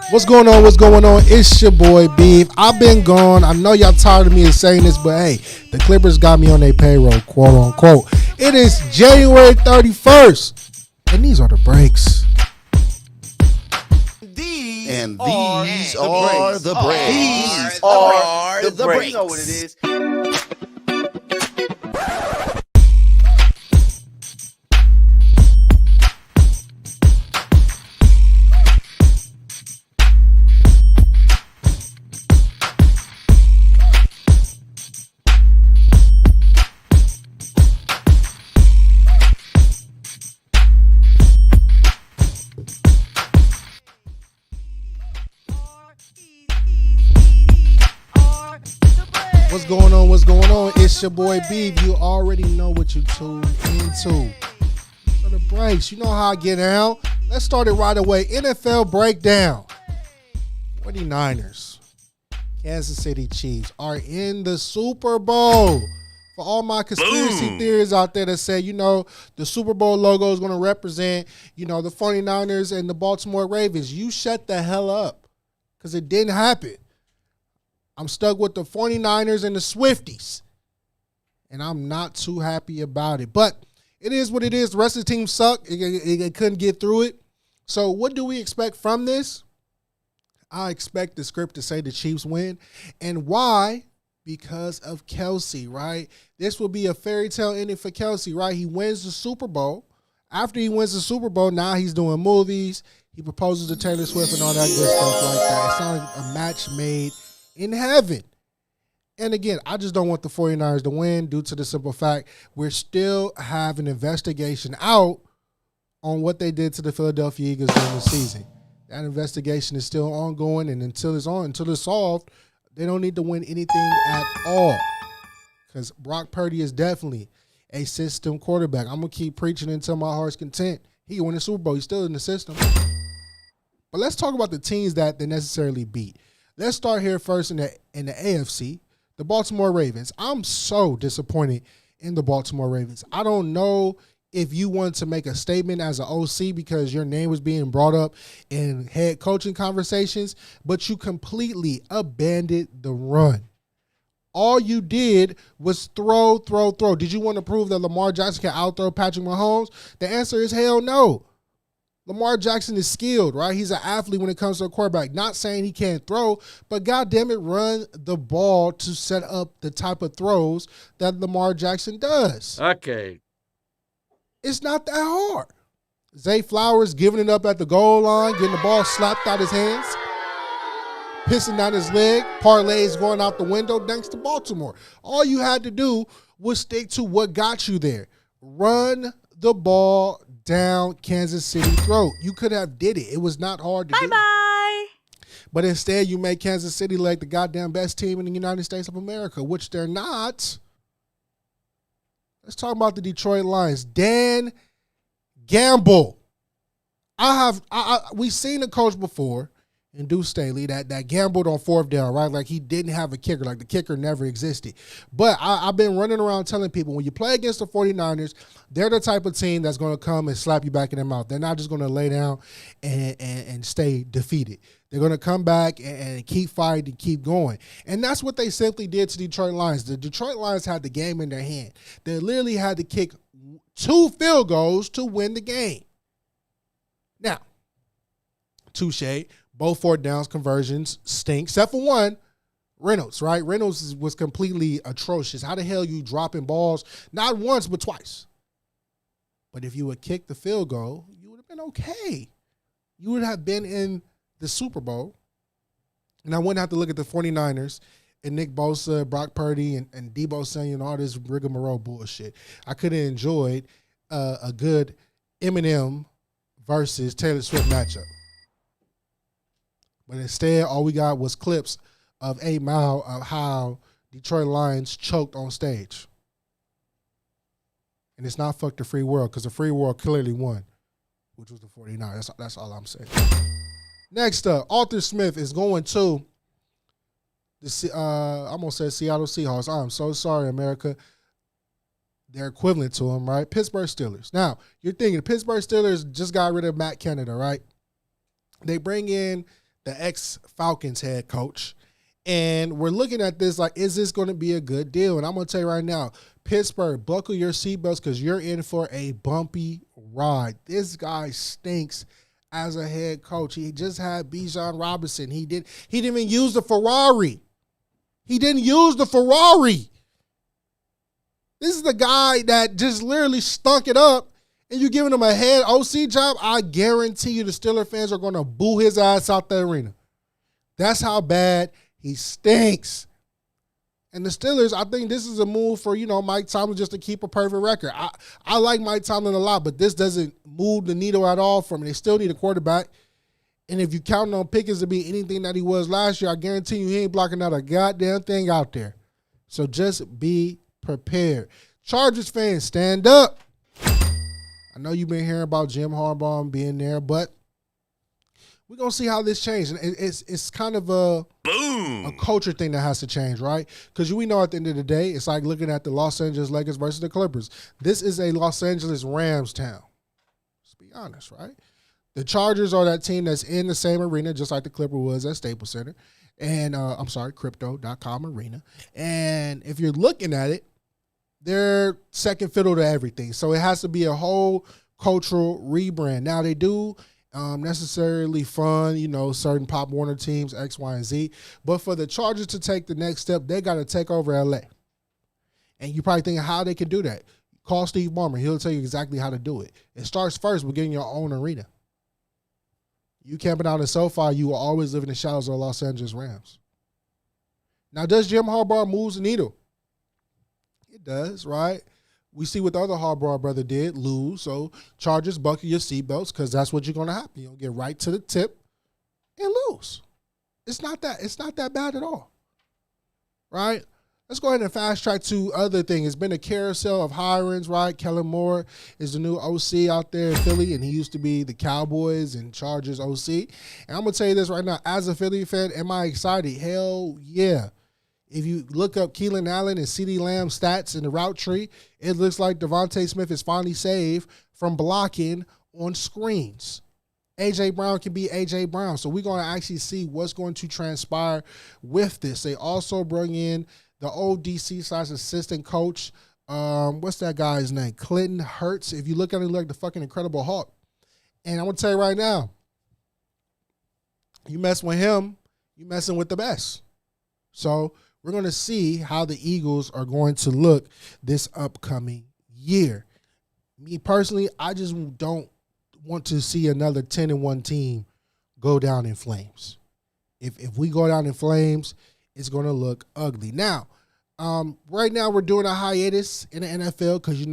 What's going on? What's going on? It's your boy Beav. I've been gone. I know y'all tired of me saying this, but hey, the Clippers got me on their payroll, quote unquote. It is January 31st, and these are the breaks. These are the breaks. You know what it is. What's going on? What's going on? It's your boy Beav. You already know what you tuned into. For the breaks, you know how I get down. Let's start it right away. NFL breakdown. 49ers, Kansas City Chiefs are in the Super Bowl. For all my conspiracy theories out there that say, the Super Bowl logo is going to represent, the 49ers and the Baltimore Ravens, you shut the hell up because it didn't happen. I'm stuck with the 49ers and the Swifties, and I'm not too happy about it. But it is what it is. The rest of the team sucked. It couldn't get through it. So what do we expect from this? I expect the script to say the Chiefs win. And why? Because of Kelsey, right? This will be a fairy tale ending for Kelsey, right? He wins the Super Bowl. After he wins the Super Bowl, now he's doing movies. He proposes to Taylor Swift and all that good stuff like that. It sounds like a match made in heaven. And again, I just don't want the 49ers to win due to the simple fact we still have an investigation out on what they did to the Philadelphia Eagles during the season. That investigation is still ongoing, and until it's solved, they don't need to win anything at all. Because Brock Purdy is definitely a system quarterback. I'm going to keep preaching until my heart's content. He can win the Super Bowl. He's still in the system. But let's talk about the teams that they necessarily beat. Let's start here first in the AFC, the Baltimore Ravens. I'm so disappointed in the Baltimore Ravens. I don't know if you want to make a statement as an OC because your name was being brought up in head coaching conversations, but you completely abandoned the run. All you did was throw. Did you want to prove that Lamar Jackson can outthrow Patrick Mahomes? The answer is hell no. Lamar Jackson is skilled, right? He's an athlete when it comes to a quarterback. Not saying he can't throw, but goddamn it, run the ball to set up the type of throws that Lamar Jackson does. Okay. It's not that hard. Zay Flowers giving it up at the goal line, getting the ball slapped out his hands, pissing down his leg, parlays going out the window thanks to Baltimore. All you had to do was stick to what got you there. Run the ball down Kansas City throat. You could have did it. It was not hard to do. Bye-bye. But instead, you made Kansas City like the goddamn best team in the United States of America, which they're not. Let's talk about the Detroit Lions. Dan Gamble. We've seen the coach before in Deuce Staley that gambled on fourth down, right? Like he didn't have a kicker. Like the kicker never existed. But I've been running around telling people when you play against the 49ers, they're the type of team that's going to come and slap you back in the mouth. They're not just going to lay down and stay defeated. They're going to come back and keep fighting and keep going. And that's what they simply did to Detroit Lions. The Detroit Lions had the game in their hand. They literally had to kick 2 field goals to win the game. Now, touche. Both fourth downs conversions stink, except for one, Reynolds, right? Reynolds was completely atrocious. How the hell you dropping balls? Not once, but twice. But if you would kick the field goal, you would have been okay. You would have been in the Super Bowl. And I wouldn't have to look at the 49ers and Nick Bosa, Brock Purdy, and Debo Samuel and all this rigmarole bullshit. I could have enjoyed a good Eminem versus Taylor Swift matchup. But instead, all we got was clips of 8 Mile of how Detroit Lions choked on stage. And it's not fuck the free world because the free world clearly won, which was the 49ers. That's all I'm saying. Next up, Arthur Smith is going to I'm going to say Seattle Seahawks. I'm so sorry, America. They're equivalent to them, right? Pittsburgh Steelers. Now, you're thinking the Pittsburgh Steelers just got rid of Matt Canada, right? They bring in the ex-Falcons head coach. And we're looking at this like, is this going to be a good deal? And I'm going to tell you right now, Pittsburgh, buckle your seatbelts because you're in for a bumpy ride. This guy stinks as a head coach. He just had Bijan Robinson. He didn't even use the Ferrari. He didn't use the Ferrari. This is the guy that just literally stunk it up, and you're giving him a head OC job. I guarantee you the Steelers fans are going to boo his ass out the arena. That's how bad he stinks. And the Steelers, I think this is a move for, Mike Tomlin just to keep a perfect record. I like Mike Tomlin a lot, but this doesn't move the needle at all for me. They still need a quarterback. And if you count on Pickens to be anything that he was last year, I guarantee you he ain't blocking out a goddamn thing out there. So just be prepared. Chargers fans, stand up. I know you've been hearing about Jim Harbaugh being there, but we're going to see how this changes. And it's kind of a culture thing that has to change, right? Because we know at the end of the day, it's like looking at the Los Angeles Lakers versus the Clippers. This is a Los Angeles Rams town. Let's be honest, right? The Chargers are that team that's in the same arena, just like the Clipper was at Staples Center. And, crypto.com arena. And if you're looking at it, they're second fiddle to everything. So it has to be a whole cultural rebrand. Now, they do necessarily fund, certain Pop Warner teams, X, Y, and Z. But for the Chargers to take the next step, they got to take over L.A. And you probably think how they can do that. Call Steve Ballmer. He'll tell you exactly how to do it. It starts first with getting your own arena. You camping out in SoFi, you will always live in the shadows of the Los Angeles Rams. Now, does Jim Harbaugh move the needle? It does, right? We see what the other Harbaugh brother did, lose. So Chargers, buckle your seatbelts because that's what you're going to happen. You'll get right to the tip and lose. It's not that bad at all, right? Let's go ahead and fast track to other things. It's been a carousel of hirings, right? Kellen Moore is the new OC out there in Philly, and he used to be the Cowboys and Chargers OC. And I'm going to tell you this right now. As a Philly fan, am I excited? Hell yeah. If you look up Keelan Allen and CeeDee Lamb stats in the route tree, it looks like Devontae Smith is finally saved from blocking on screens. A.J. Brown can be A.J. Brown. So we're going to actually see what's going to transpire with this. They also bring in the old DC/assistant coach, what's that guy's name? Clinton Hurts. If you look at him, like the fucking Incredible Hulk. And I'm going to tell you right now, you mess with him, you messing with the best. So we're going to see how the Eagles are going to look this upcoming year. Me personally, I just don't want to see another 10-1 team go down in flames. If we go down in flames, it's going to look ugly. Now, right now we're doing a hiatus in the NFL because,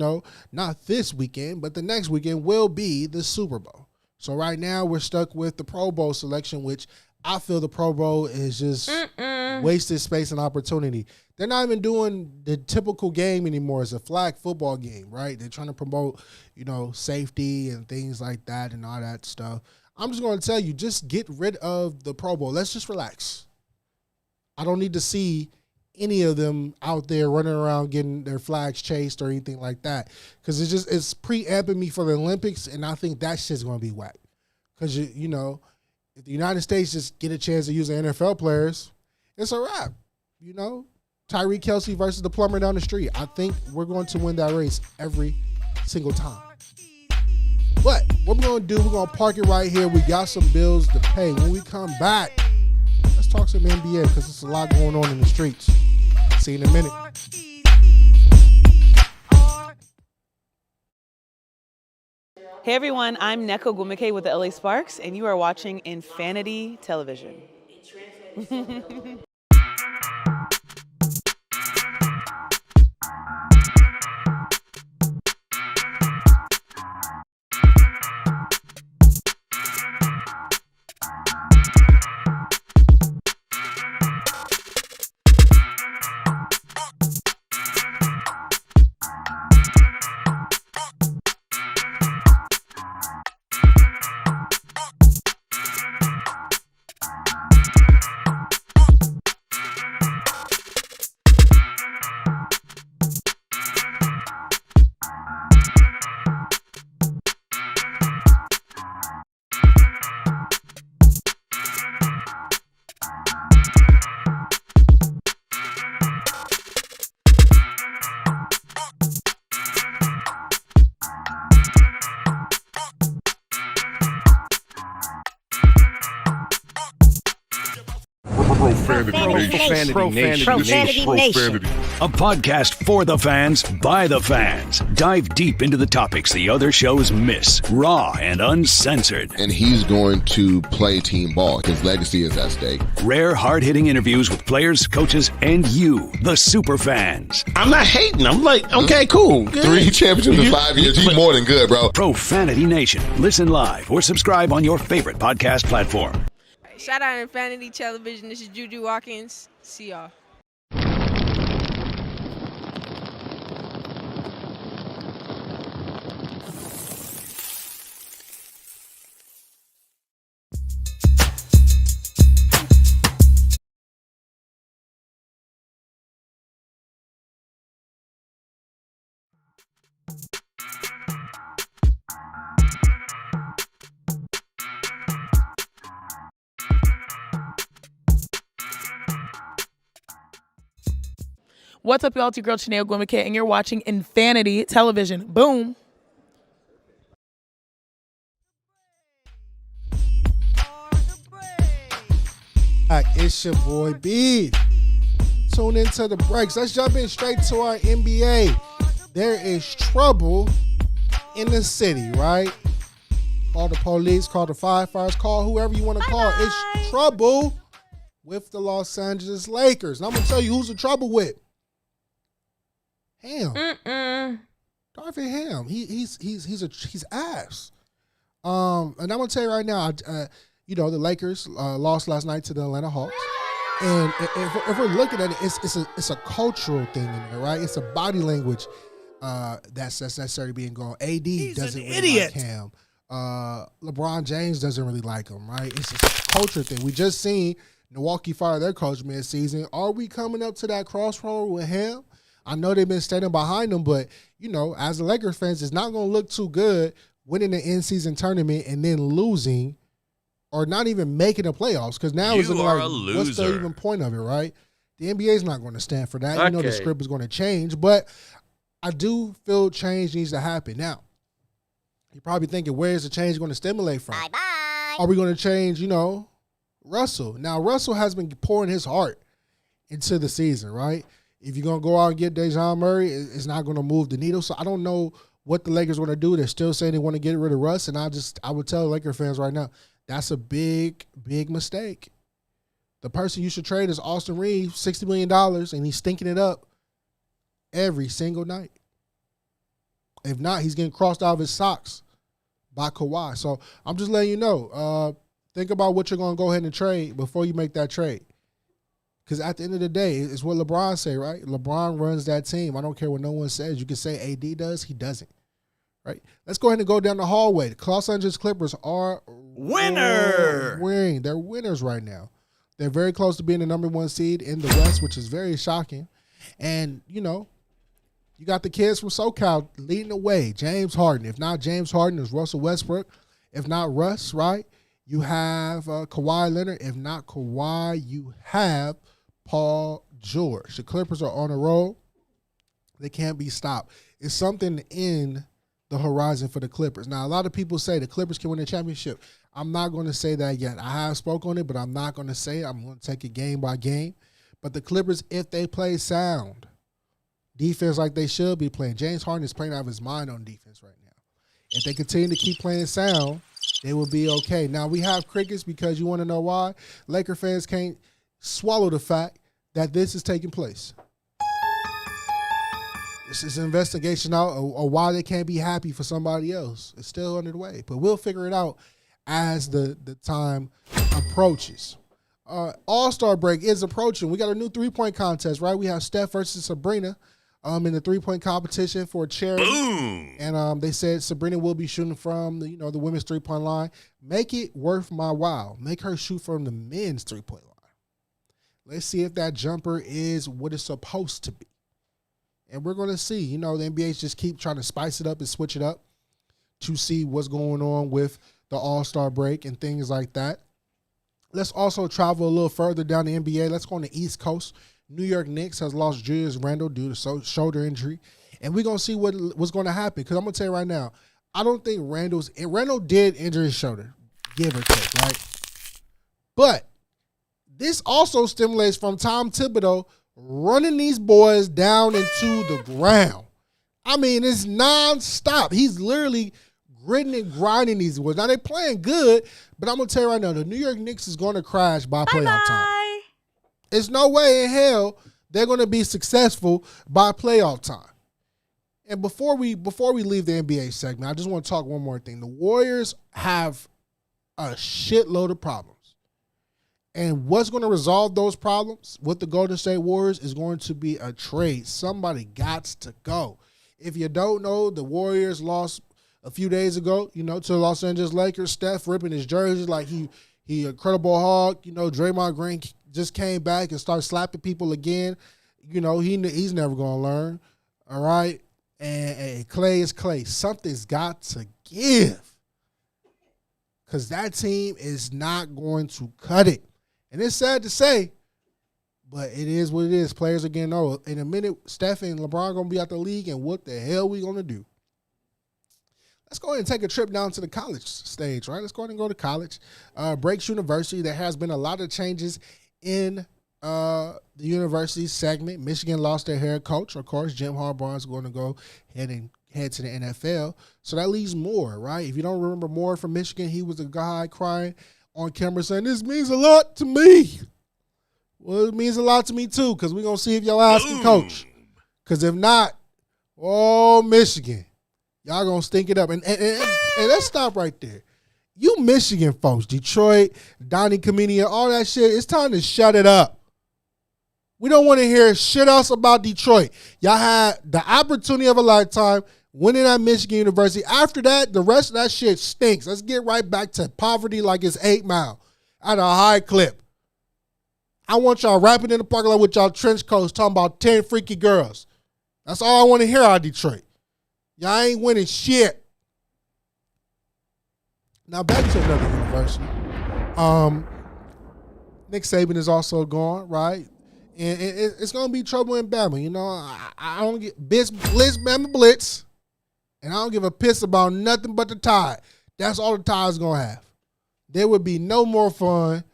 not this weekend, but the next weekend will be the Super Bowl. So right now we're stuck with the Pro Bowl selection, which I feel the Pro Bowl is just wasted space and opportunity. They're not even doing the typical game anymore. It's a flag football game, right? They're trying to promote, safety and things like that and all that stuff. I'm just going to tell you, just get rid of the Pro Bowl. Let's just relax. I don't need to see any of them out there running around getting their flags chased or anything like that because it's preempting me for the Olympics, and I think that shit's going to be whack. Because, if the United States just get a chance to use the NFL players, it's a wrap. Tyreek Kelsey versus the plumber down the street. I think we're going to win that race every single time. But what we're going to do, we're going to park it right here. We got some bills to pay. When we come back, let's talk some NBA because there's a lot going on in the streets. See you in a minute. Hey everyone, I'm Neko Gumike with the LA Sparks, and you are watching Infinity Television. Profanity Nation. A podcast for the fans, by the fans. Dive deep into the topics the other shows miss. Raw and uncensored. And he's going to play team ball. His legacy is at stake. Rare, hard-hitting interviews with players, coaches, and you, the super fans. I'm not hating. I'm like, okay, cool. Good. 3 championships in 5 years. He's more than good, bro. Profanity Nation. Listen live or subscribe on your favorite podcast platform. Shout out Infinity Television. This is Juju Watkins. See y'all. What's up, y'all? It's your girl, Chanel Gwimike, and you're watching Infinity Television. Boom. It's your boy, Beav. Tune into the breaks. Let's jump in straight to our NBA. There is trouble in the city, right? Call the police, call the firefighters, call whoever you want to call. It's trouble with the Los Angeles Lakers. And I'm going to tell you who's the trouble with. Ham. Darvin Ham. He's ass. And I'm gonna tell you right now, the Lakers lost last night to the Atlanta Hawks. And if we're looking at it, it's a cultural thing in there, right? It's a body language that's necessarily being gone. AD doesn't really like Ham. LeBron James doesn't really like him, right? It's just a culture thing. We just seen Milwaukee fire their coach mid-season. Are we coming up to that crossroad with Ham? I know they've been standing behind them, but, as the Lakers fans, it's not going to look too good winning the in-season tournament and then losing or not even making the playoffs, because now it's looking like, what's the even point of it, right? The NBA is not going to stand for that. Okay. The script is going to change, but I do feel change needs to happen. Now, you're probably thinking, where's the change going to stimulate from? Bye-bye. Are we going to change, Russell? Now, Russell has been pouring his heart into the season, right? If you're going to go out and get Dejounte Murray, it's not going to move the needle. So I don't know what the Lakers want to do. They're still saying they want to get rid of Russ. And I would tell Laker fans right now, that's a big, big mistake. The person you should trade is Austin Reeves, $60 million, and he's stinking it up every single night. If not, he's getting crossed out of his socks by Kawhi. So I'm just letting you know, think about what you're going to go ahead and trade before you make that trade. Because at the end of the day, it's what LeBron say, right? LeBron runs that team. I don't care what no one says. You can say AD does. He doesn't, right? Let's go ahead and go down the hallway. The Los Angeles Clippers are winning. They're winners right now. They're very close to being the number 1 seed in the West, which is very shocking. And, you got the kids from SoCal leading the way. James Harden. If not James Harden, it's Russell Westbrook. If not Russ, right? You have Kawhi Leonard. If not Kawhi, you have Paul George. The Clippers are on a roll. They can't be stopped. It's something in the horizon for the Clippers. Now, a lot of people say the Clippers can win the championship. I'm not going to say that yet. I have spoke on it, but I'm not going to say it. I'm going to take it game by game. But the Clippers, if they play sound defense like they should be playing, James Harden is playing out of his mind on defense right now. If they continue to keep playing sound, they will be okay. Now, we have crickets because you want to know why? Laker fans can't swallow the fact that this is taking place. This is an investigation out of why they can't be happy for somebody else. It's still underway, but we'll figure it out as the time approaches. All-Star break is approaching. We got a new three-point contest, right? We have Steph versus Sabrina in the three-point competition for a charity. Boom. And they said Sabrina will be shooting from the women's three-point line. Make it worth my while. Make her shoot from the men's three-point line. Let's see if that jumper is what it's supposed to be. And we're going to see. The NBA just keep trying to spice it up and switch it up to see what's going on with the All-Star break and things like that. Let's also travel a little further down the NBA. Let's go on the East Coast. New York Knicks has lost Julius Randle due to shoulder injury. And we're going to see what's going to happen. Because I'm going to tell you right now, I don't think Randle did injure his shoulder, give or take, right? But this also stimulates from Tom Thibodeau running these boys down into the ground. I mean, it's nonstop. He's literally gritting and grinding these boys. Now, they're playing good, but I'm going to tell you right now, the New York Knicks is going to crash by playoff time. There's no way in hell they're going to be successful by playoff time. And before we leave the NBA segment, I just want to talk one more thing. The Warriors have a shitload of problems. And what's going to resolve those problems with the Golden State Warriors is going to be a trade. Somebody got to go. If you don't know, the Warriors lost a few days ago, to the Los Angeles Lakers. Steph ripping his jersey like he a credible hog. Draymond Green just came back and started slapping people again. He's never going to learn. All right? And Clay is Clay. Something's got to give. Because that team is not going to cut it. And it's sad to say, but it is what it is. Players are getting old. In a minute, Steph and LeBron going to be out the league, and what the hell we going to do? Let's go ahead and take a trip down to the college stage, right? Let's go ahead and go to college. Breaks University, there has been a lot of changes in the university segment. Michigan lost their head coach. Of course, Jim Harbaugh is going to go head to the NFL. So that leaves Moore, right? If you don't remember Moore from Michigan, he was a guy crying on camera saying, "This means a lot to me." Well, it means a lot to me too, because we're going to see if y'all ask the coach. Because if not, Michigan, y'all going to stink it up. And let's stop right there. You Michigan folks, Detroit, Donnie Comedian, all that shit, it's time to shut it up. We don't want to hear shit else about Detroit. Y'all had the opportunity of a lifetime winning at Michigan University. After that, the rest of that shit stinks. Let's get right back to poverty like it's 8 Mile at a high clip. I want y'all rapping in the parking lot with y'all trench coats talking about 10 freaky girls. That's all I want to hear out of Detroit. Y'all ain't winning shit. Now back to another university. Nick Saban is also gone, right? And it's going to be trouble in Bama. I don't get blitz, Bama blitz. And I don't give a piss about nothing but the Tide. That's all the Tide's going to have. There would be no more fun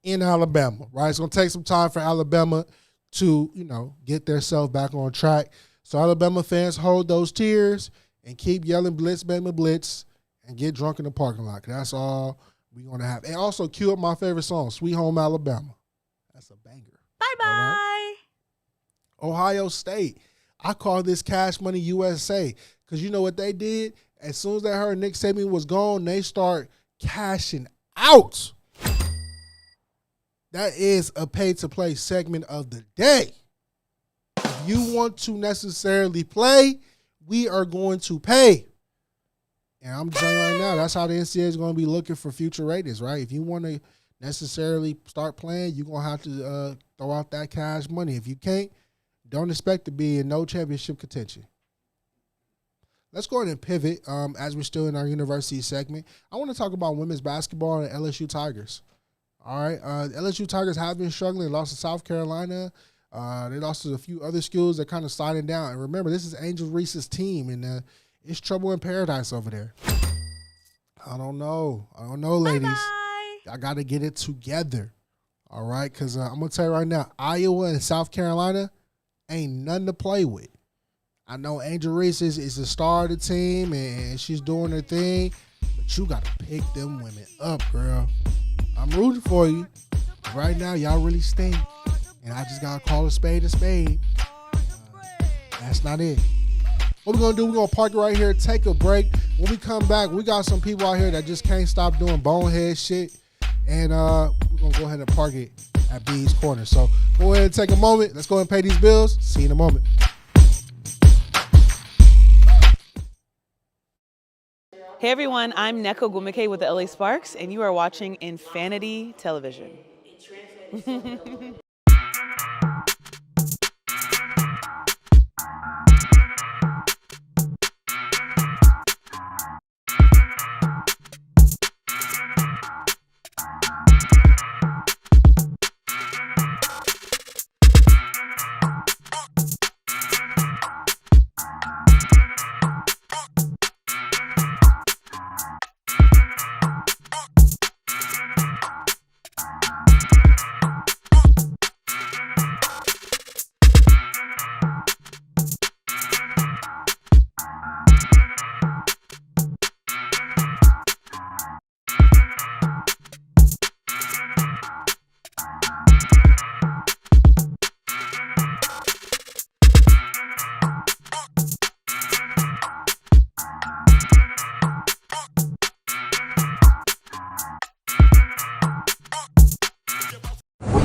in Alabama, right? It's going to take some time for Alabama to, get themselves back on track. So Alabama fans, hold those tears and keep yelling blitz, Bama blitz, and get drunk in the parking lot. That's all we're going to have. And also cue up my favorite song, Sweet Home Alabama. That's a banger. Bye-bye. Right? Ohio State. I call this Cash Money USA. Because you know what they did? As soon as they heard Nick Saban was gone, they start cashing out. That is a pay-to-play segment of the day. If you want to necessarily play, we are going to pay. And I'm telling you right now, that's how the NCAA is going to be looking for future ratings, right? If you want to necessarily start playing, you're going to have to throw out that cash money. If you can't, don't expect to be in no championship contention. Let's go ahead and pivot as we're still in our university segment. I want to talk about women's basketball and LSU Tigers. All right. LSU Tigers have been struggling. They lost to South Carolina. They lost to a few other schools that kind of sliding down. And remember, this is Angel Reese's team, and it's trouble in paradise over there. I don't know, ladies. Bye-bye. I got to get it together. All right. Because I'm going to tell you right now, Iowa and South Carolina ain't nothing to play with. I know Angel Reese is the star of the team, and she's doing her thing, but you got to pick them women up, girl. I'm rooting for you. Right now, y'all really stink, and I just got to call a spade a spade. That's not it. What we're going to do, we're going to park it right here, take a break. When we come back, we got some people out here that just can't stop doing bonehead shit, and we're going to go ahead and park it at B's Corner. So go ahead and take a moment. Let's go ahead and pay these bills. See you in a moment. Hey everyone, I'm Neko Gumike with the LA Sparks, and you are watching Infinity Television.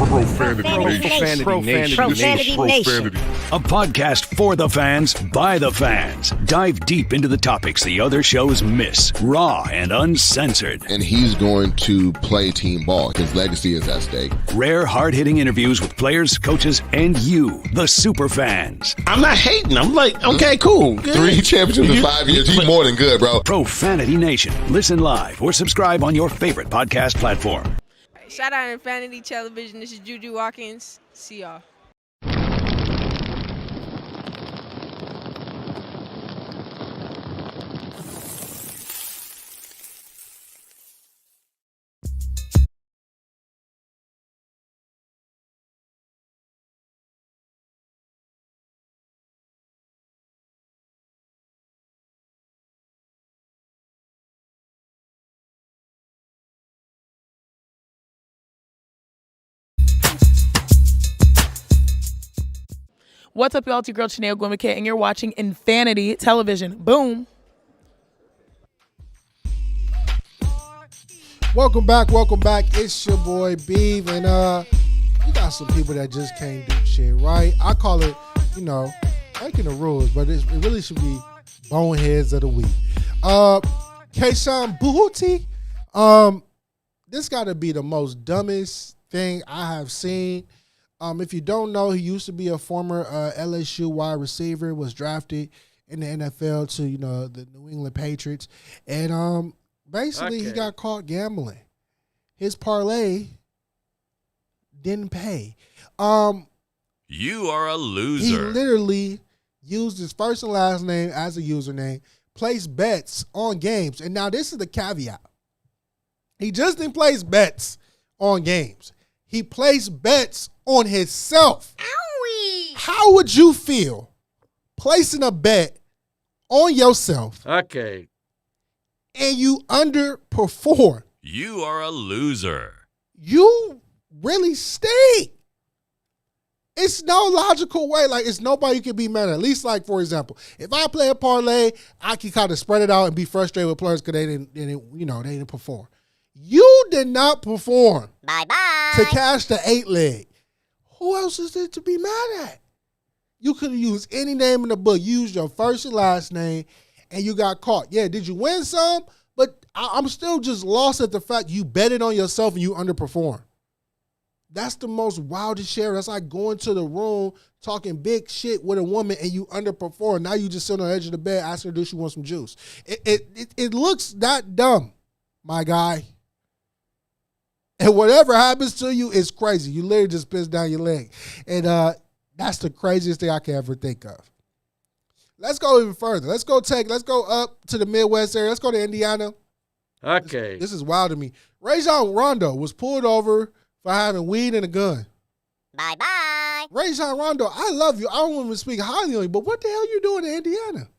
Profanity Nation. A podcast for the fans, by the fans. Dive deep into the topics the other shows miss. Raw and uncensored. And he's going to play team ball. His legacy is at stake. Rare, hard-hitting interviews with players, coaches, and you, the super fans. I'm not hating. I'm like, okay, cool. Good. 3 championships in 5 years. He's more than good, bro. Profanity Nation. Listen live or subscribe on your favorite podcast platform. Shout out Infinity Television. This is Juju Watkins. See y'all. What's up, y'all? It's your girl, Chanel Gwimike, and you're watching Infinity Television. Boom. Welcome back. It's your boy, Beav, and we got some people that just can't do shit, right? I call it, breaking the rules, but it really should be boneheads of the week. Kayshawn Booty, this got to be the most dumbest thing I have seen. If you don't know, he used to be a former LSU wide receiver, was drafted in the NFL to, the New England Patriots. And basically he got caught gambling. His parlay didn't pay. You are a loser. He literally used his first and last name as a username, placed bets on games. And now this is the caveat. He just didn't place bets on games. He placed bets on himself. Owie! How would you feel placing a bet on yourself? Okay. And you underperform? You are a loser. You really stink. It's no logical way. Like, it's nobody you can be mad at. At least, like, for example, if I play a parlay, I can kind of spread it out and be frustrated with players because they didn't perform. You did not perform. Bye-bye. To cash the 8-leg. Who else is there to be mad at? You could have used any name in the book. You used your first and last name, and you got caught. Yeah, did you win some? But I'm still just lost at the fact you betted on yourself and you underperformed. That's the most wildest shit. That's like going to the room, talking big shit with a woman, and you underperform. Now you just sit on the edge of the bed asking her, do she want some juice? It looks that dumb, my guy. And whatever happens to you is crazy. You literally just piss down your leg. And that's the craziest thing I can ever think of. Let's go even further. Let's go up to the Midwest area. Let's go to Indiana. Okay. This is wild to me. Rajon Rondo was pulled over for having weed and a gun. Bye-bye. Rajon Rondo, I love you. I don't want to speak highly on you, but what the hell you doing in Indiana?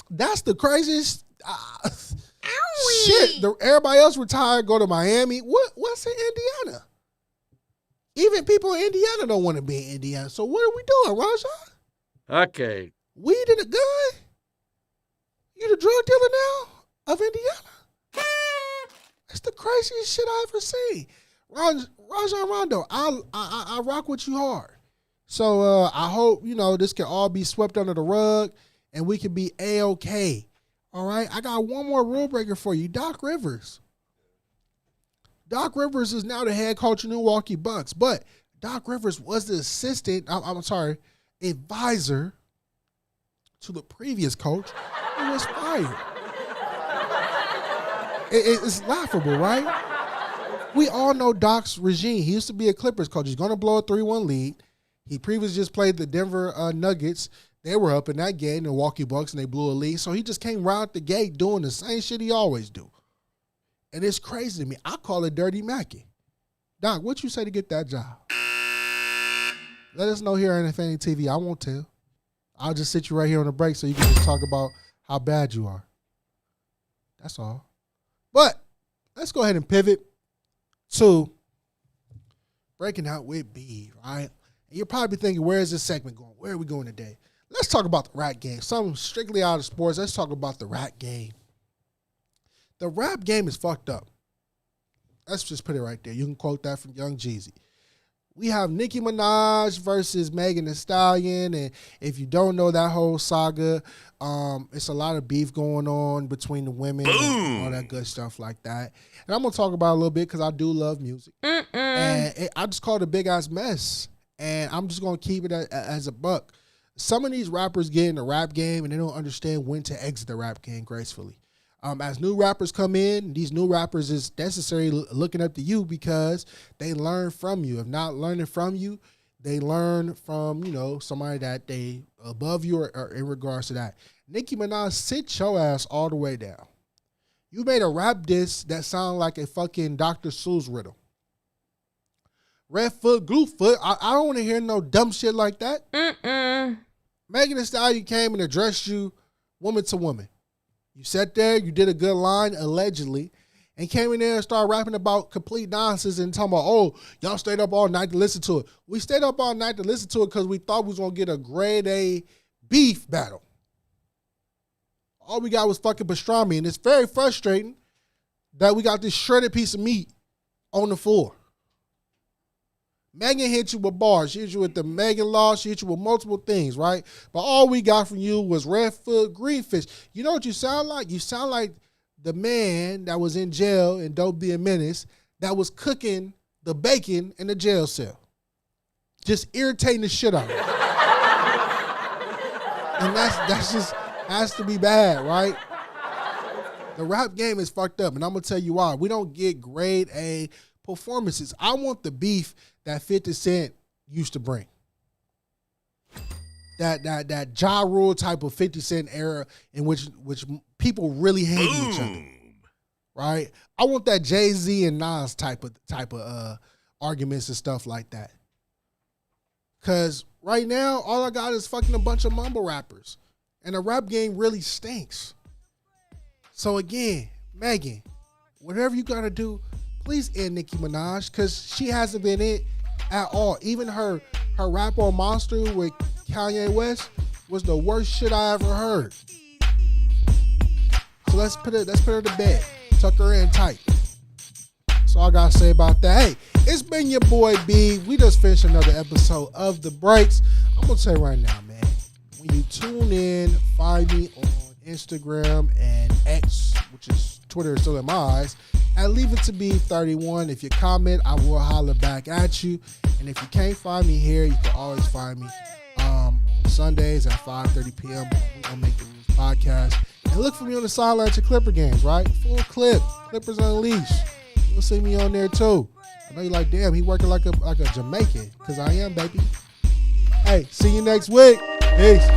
That's the craziest... Shit, everybody else retired, go to Miami. What's in Indiana? Even people in Indiana don't want to be in Indiana. So what are we doing, Rajon? Okay. Weed and a gun? You the drug dealer now of Indiana? That's the craziest shit I ever seen. Rajon Rondo, I rock with you hard. So I hope, this can all be swept under the rug and we can be A-OK. All right, I got one more rule breaker for you. Doc Rivers. Doc Rivers is now the head coach of Milwaukee Bucks, but Doc Rivers was the advisor to the previous coach who was fired. It's laughable, right? We all know Doc's regime. He used to be a Clippers coach. He's going to blow a 3-1 lead. He previously just played the Denver Nuggets. They were up in that game, the Milwaukee Bucks, and they blew a lead. So he just came right out the gate doing the same shit he always do. And it's crazy to me. I call it Dirty Mackie. Doc, what you say to get that job? Let us know here on Infinity TV. I won't tell. I'll just sit you right here on the break so you can just talk about how bad you are. That's all. But let's go ahead and pivot to breaking out with Beav, right? And you're probably thinking, where is this segment going? Where are we going today? Let's talk about the rap game. Something strictly out of sports. Let's talk about the rap game. The rap game is fucked up. Let's just put it right there. You can quote that from Young Jeezy. We have Nicki Minaj versus Megan Thee Stallion, and if you don't know that whole saga, it's a lot of beef going on between the women and all that good stuff like that. And I'm going to talk about it a little bit because I do love music. And I just call it a big-ass mess, and I'm just going to keep it as a buck. Some of these rappers get in the rap game, and they don't understand when to exit the rap game gracefully. As new rappers come in, these new rappers is necessarily looking up to you because they learn from you. If not learning from you, they learn from, somebody that they above you or in regards to that. Nicki Minaj, sit your ass all the way down. You made a rap diss that sounded like a fucking Dr. Seuss riddle. Red foot, glue foot. I don't want to hear no dumb shit like that. Megan Thee Stallion came and addressed you woman to woman. You sat there, you did a good line, allegedly, and came in there and started rapping about complete nonsense and talking about, oh, y'all stayed up all night to listen to it. We stayed up all night to listen to it because we thought we was going to get a grade A beef battle. All we got was fucking pastrami, and it's very frustrating that we got this shredded piece of meat on the floor. Megan hit you with bars. She hit you with the Megan Law. She hit you with multiple things, right? But all we got from you was red foot, green fish. You know what you sound like? You sound like the man that was in jail in Don't Be a Menace that was cooking the bacon in the jail cell. Just irritating the shit out of her. And that's just has to be bad, right? The rap game is fucked up, and I'm going to tell you why. We don't get grade A performances. I want the beef that 50 Cent used to bring. That Ja Rule type of 50 Cent era in which people really hated each other. Right? I want that Jay-Z and Nas type of arguments and stuff like that. Cause right now, all I got is fucking a bunch of mumble rappers. And the rap game really stinks. So again, Megan, whatever you gotta do, please end Nicki Minaj, because she hasn't been it at all. Even her rap on Monster with Kanye West was the worst shit I ever heard. So let's put her to bed. Tuck her in tight. That's all I gotta say about that. Hey, it's been your boy Beav. We just finished another episode of The Breaks. I'm gonna tell you right now, man. When you tune in, find me on Instagram and X, which is Twitter still in my eyes, and leave it to Beav 31. If you comment, I will holler back at you. And if you can't find me here, you can always find me on Sundays at 5:30 p.m. We're gonna make the Rules podcast. And look for me on the sidelines of Clipper games, right? Full clip, Clippers Unleashed. You'll see me on there too. I know you're like, damn, he working like a Jamaican, because I am, baby. Hey, see you next week. Peace.